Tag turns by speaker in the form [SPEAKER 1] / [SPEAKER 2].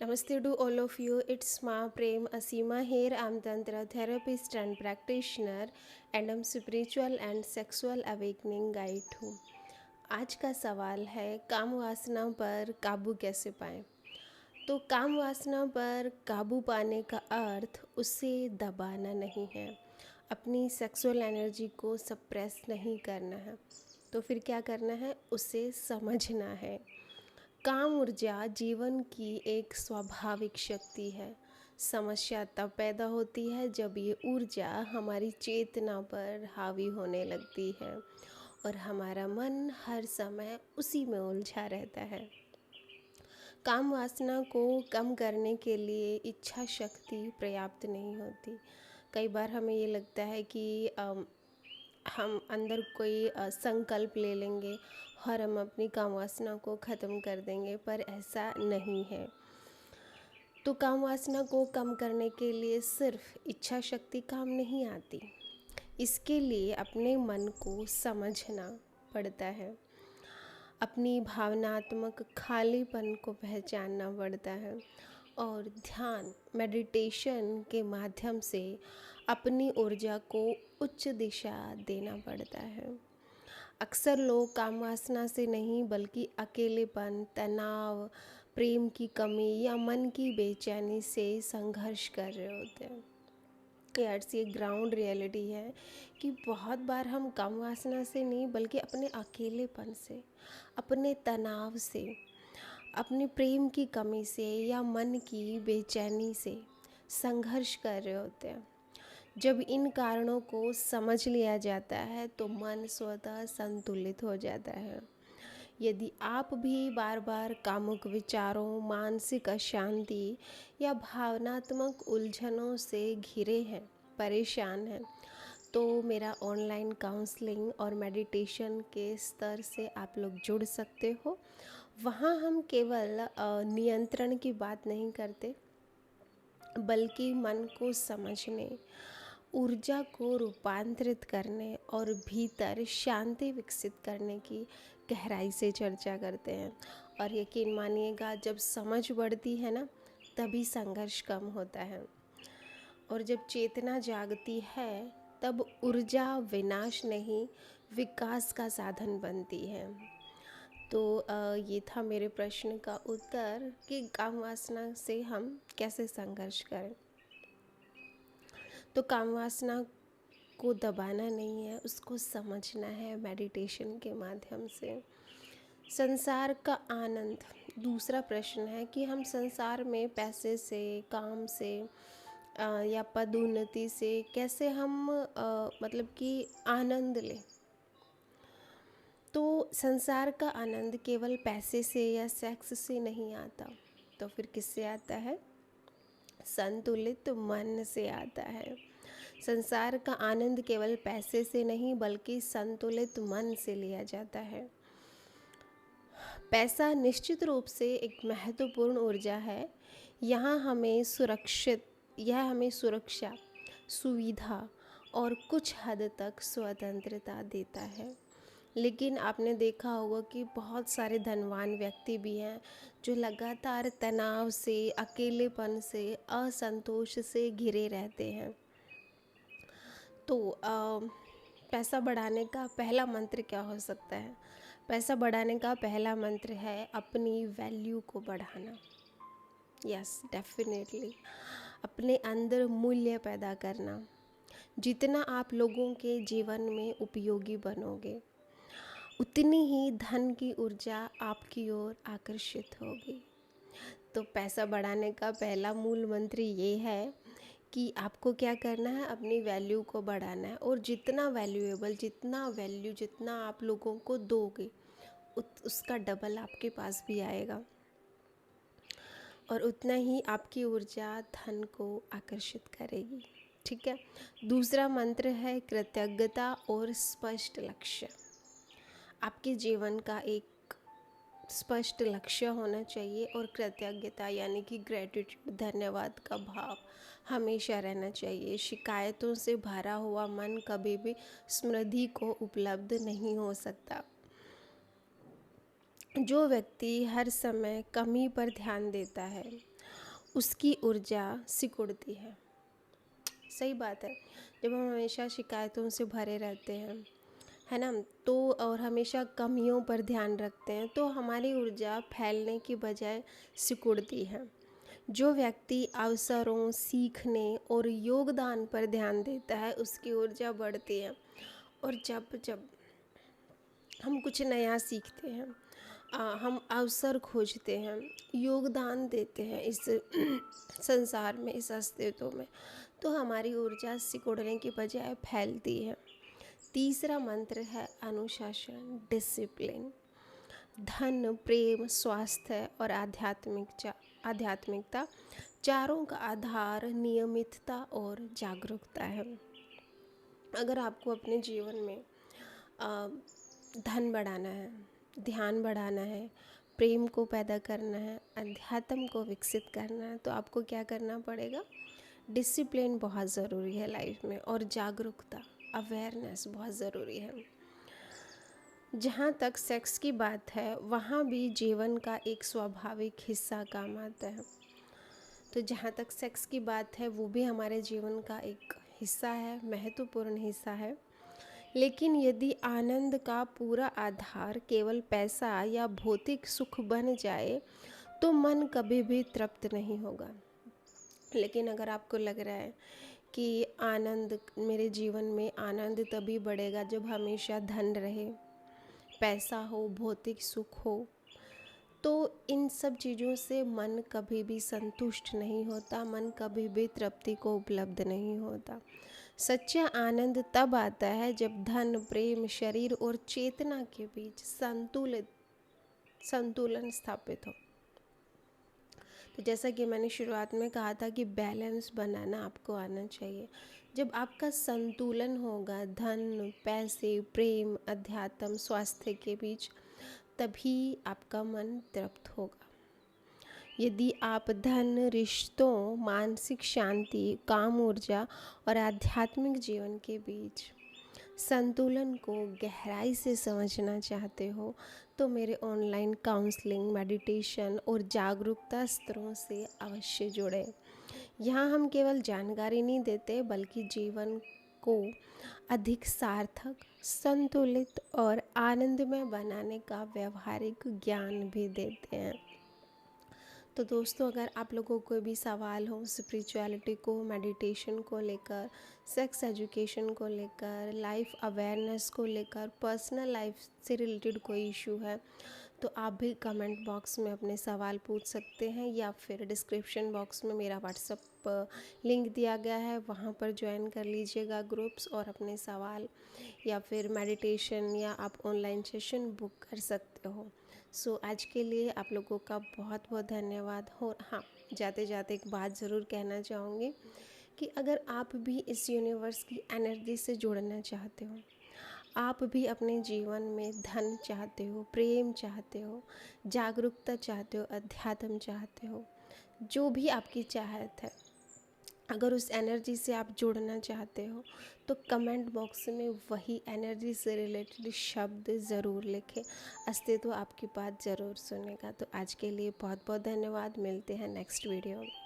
[SPEAKER 1] Namaste to all of you. It's Ma Prem Asima here. I'm Tantra therapist and practitioner, and I'm spiritual and sexual awakening guide too. आज का सवाल है काम वासना पर काबू कैसे पाएं। तो काम वासना पर काबू पाने का अर्थ उसे दबाना नहीं है, अपनी सेक्सुअल एनर्जी को सप्रेस नहीं करना है। तो फिर क्या करना है, उसे समझना है। काम ऊर्जा जीवन की एक स्वाभाविक शक्ति है। समस्या तब पैदा होती है जब ये ऊर्जा हमारी चेतना पर हावी होने लगती है और हमारा मन हर समय उसी में उलझा रहता है। काम वासना को कम करने के लिए इच्छा शक्ति पर्याप्त नहीं होती। कई बार हमें ये लगता है कि हम अंदर कोई संकल्प ले लेंगे और हम अपनी काम वासना को ख़त्म कर देंगे, पर ऐसा नहीं है। तो काम वासना को कम करने के लिए सिर्फ इच्छा शक्ति काम नहीं आती। इसके लिए अपने मन को समझना पड़ता है, अपनी भावनात्मक खालीपन को पहचानना पड़ता है और ध्यान मेडिटेशन के माध्यम से अपनी ऊर्जा को उच्च दिशा देना पड़ता है। अक्सर लोग काम वासना से नहीं बल्कि अकेलेपन, तनाव, प्रेम की कमी या मन की बेचैनी से संघर्ष कर रहे होते हैं। यार्स ये ग्राउंड रियलिटी है कि बहुत बार हम काम वासना से नहीं बल्कि अपने अकेलेपन से, अपने तनाव से, अपने प्रेम की कमी से या मन की बेचैनी से संघर्ष कर रहे होते हैं। जब इन कारणों को समझ लिया जाता है तो मन स्वतः संतुलित हो जाता है। यदि आप भी बार बार कामुक विचारों, मानसिक अशांति या भावनात्मक उलझनों से घिरे हैं, परेशान हैं, तो मेरा ऑनलाइन काउंसलिंग और मेडिटेशन के स्तर से आप लोग जुड़ सकते हो। वहाँ हम केवल नियंत्रण की बात नहीं करते बल्कि मन को समझने, ऊर्जा को रूपांतरित करने और भीतर शांति विकसित करने की गहराई से चर्चा करते हैं। और यकीन मानिएगा, जब समझ बढ़ती है ना, तभी संघर्ष कम होता है। और जब चेतना जागती है तब ऊर्जा विनाश नहीं, विकास का साधन बनती है। तो ये था मेरे प्रश्न का उत्तर कि काम वासना से हम कैसे संघर्ष करें। तो काम वासना को दबाना नहीं है, उसको समझना है मेडिटेशन के माध्यम से। संसार का आनंद, दूसरा प्रश्न है कि हम संसार में पैसे से, काम से या पदोन्नति से कैसे हम मतलब कि आनंद लें। तो संसार का आनंद केवल पैसे से या सेक्स से नहीं आता, तो फिर किससे आता है? संतुलित मन से आता है। संसार का आनंद केवल पैसे से नहीं बल्कि संतुलित मन से लिया जाता है। पैसा निश्चित रूप से एक महत्वपूर्ण ऊर्जा है। यह हमें सुरक्षा, सुविधा और कुछ हद तक स्वतंत्रता देता है। लेकिन आपने देखा होगा कि बहुत सारे धनवान व्यक्ति भी हैं जो लगातार तनाव से, अकेलेपन से, असंतोष से घिरे रहते हैं। तो पैसा बढ़ाने का पहला मंत्र क्या हो सकता है? पैसा बढ़ाने का पहला मंत्र है अपनी वैल्यू को बढ़ाना। यस, डेफिनेटली अपने अंदर मूल्य पैदा करना। जितना आप लोगों के जीवन में उपयोगी बनोगे, उतनी ही धन की ऊर्जा आपकी ओर आकर्षित होगी। तो पैसा बढ़ाने का पहला मूल मंत्र ये है कि आपको क्या करना है, अपनी वैल्यू को बढ़ाना है। और जितना वैल्यू जितना आप लोगों को दोगे उसका डबल आपके पास भी आएगा और उतना ही आपकी ऊर्जा धन को आकर्षित करेगी। ठीक है। दूसरा मंत्र है कृतज्ञता और स्पष्ट लक्ष्य। आपके जीवन का एक स्पष्ट लक्ष्य होना चाहिए और कृतज्ञता यानी कि ग्रेटिट्यूड, धन्यवाद का भाव हमेशा रहना चाहिए। शिकायतों से भरा हुआ मन कभी भी समृद्धि को उपलब्ध नहीं हो सकता। जो व्यक्ति हर समय कमी पर ध्यान देता है उसकी ऊर्जा सिकुड़ती है। सही बात है। जब हम हमेशा शिकायतों से भरे रहते हैं, है ना, तो और हमेशा कमियों पर ध्यान रखते हैं, तो हमारी ऊर्जा फैलने की बजाय सिकुड़ती है। जो व्यक्ति अवसरों, सीखने और योगदान पर ध्यान देता है, उसकी ऊर्जा बढ़ती है। और जब जब हम कुछ नया सीखते हैं, हम अवसर खोजते हैं, योगदान देते हैं इस संसार में, इस अस्तित्व में, तो हमारी ऊर्जा सिकुड़ने की बजाय फैलती है। तीसरा मंत्र है अनुशासन, डिसिप्लिन। धन, प्रेम, स्वास्थ्य और आध्यात्मिकता चारों का आधार नियमितता और जागरूकता है। अगर आपको अपने जीवन में अ, धन बढ़ाना है, ध्यान बढ़ाना है, प्रेम को पैदा करना है, अध्यात्म को विकसित करना है, तो आपको क्या करना पड़ेगा? डिसिप्लिन बहुत ज़रूरी है लाइफ में, और जागरूकता, अवेयरनेस बहुत ज़रूरी है। जहाँ तक सेक्स की बात है, वहाँ भी जीवन का एक स्वाभाविक हिस्सा काम आता है। तो जहाँ तक सेक्स की बात है, वो भी हमारे जीवन का एक हिस्सा है, महत्वपूर्ण हिस्सा है। लेकिन यदि आनंद का पूरा आधार केवल पैसा या भौतिक सुख बन जाए, तो मन कभी भी तृप्त नहीं होगा। लेकिन अगर आपको लग रहा है कि आनंद, मेरे जीवन में आनंद तभी बढ़ेगा जब हमेशा धन रहे, पैसा हो, भौतिक सुख हो, तो इन सब चीज़ों से मन कभी भी संतुष्ट नहीं होता, मन कभी भी तृप्ति को उपलब्ध नहीं होता। सच्चा आनंद तब आता है जब धन, प्रेम, शरीर और चेतना के बीच संतुलन स्थापित हो। तो जैसा कि मैंने शुरुआत में कहा था कि बैलेंस बनाना आपको आना चाहिए। जब आपका संतुलन होगा धन, पैसे, प्रेम, अध्यात्म, स्वास्थ्य के बीच, तभी आपका मन तृप्त होगा। यदि आप धन, रिश्तों, मानसिक शांति, काम ऊर्जा और आध्यात्मिक जीवन के बीच संतुलन को गहराई से समझना चाहते हो, तो मेरे ऑनलाइन काउंसलिंग, मेडिटेशन और जागरूकता स्तरों से अवश्य जुड़े। यहाँ हम केवल जानकारी नहीं देते, बल्कि जीवन को अधिक सार्थक, संतुलित और आनंदमय बनाने का व्यवहारिक ज्ञान भी देते हैं। तो दोस्तों, अगर आप लोगों को भी सवाल हो स्पिरिचुअलिटी को, मेडिटेशन को लेकर, सेक्स एजुकेशन को लेकर, लाइफ अवेयरनेस को लेकर, पर्सनल लाइफ से रिलेटेड कोई इशू है, तो आप भी कमेंट बॉक्स में अपने सवाल पूछ सकते हैं, या फिर डिस्क्रिप्शन बॉक्स में मेरा व्हाट्सएप लिंक दिया गया है, वहाँ पर ज्वाइन कर लीजिएगा ग्रुप्स, और अपने सवाल या फिर मेडिटेशन या आप ऑनलाइन सेशन बुक कर सकते हो। सो आज के लिए आप लोगों का बहुत बहुत धन्यवाद। और हाँ, जाते जाते एक बात ज़रूर कहना चाहूँगी कि अगर आप भी इस यूनिवर्स की एनर्जी से जुड़ना चाहते हो, आप भी अपने जीवन में धन चाहते हो, प्रेम चाहते हो, जागरूकता चाहते हो, अध्यात्म चाहते हो, जो भी आपकी चाहत है, अगर उस एनर्जी से आप जुड़ना चाहते हो, तो कमेंट बॉक्स में वही एनर्जी से रिलेटेड शब्द ज़रूर लिखें। अस्तित्व आपकी बात ज़रूर सुनेगा। तो आज के लिए बहुत बहुत धन्यवाद। मिलते हैं नेक्स्ट वीडियो में।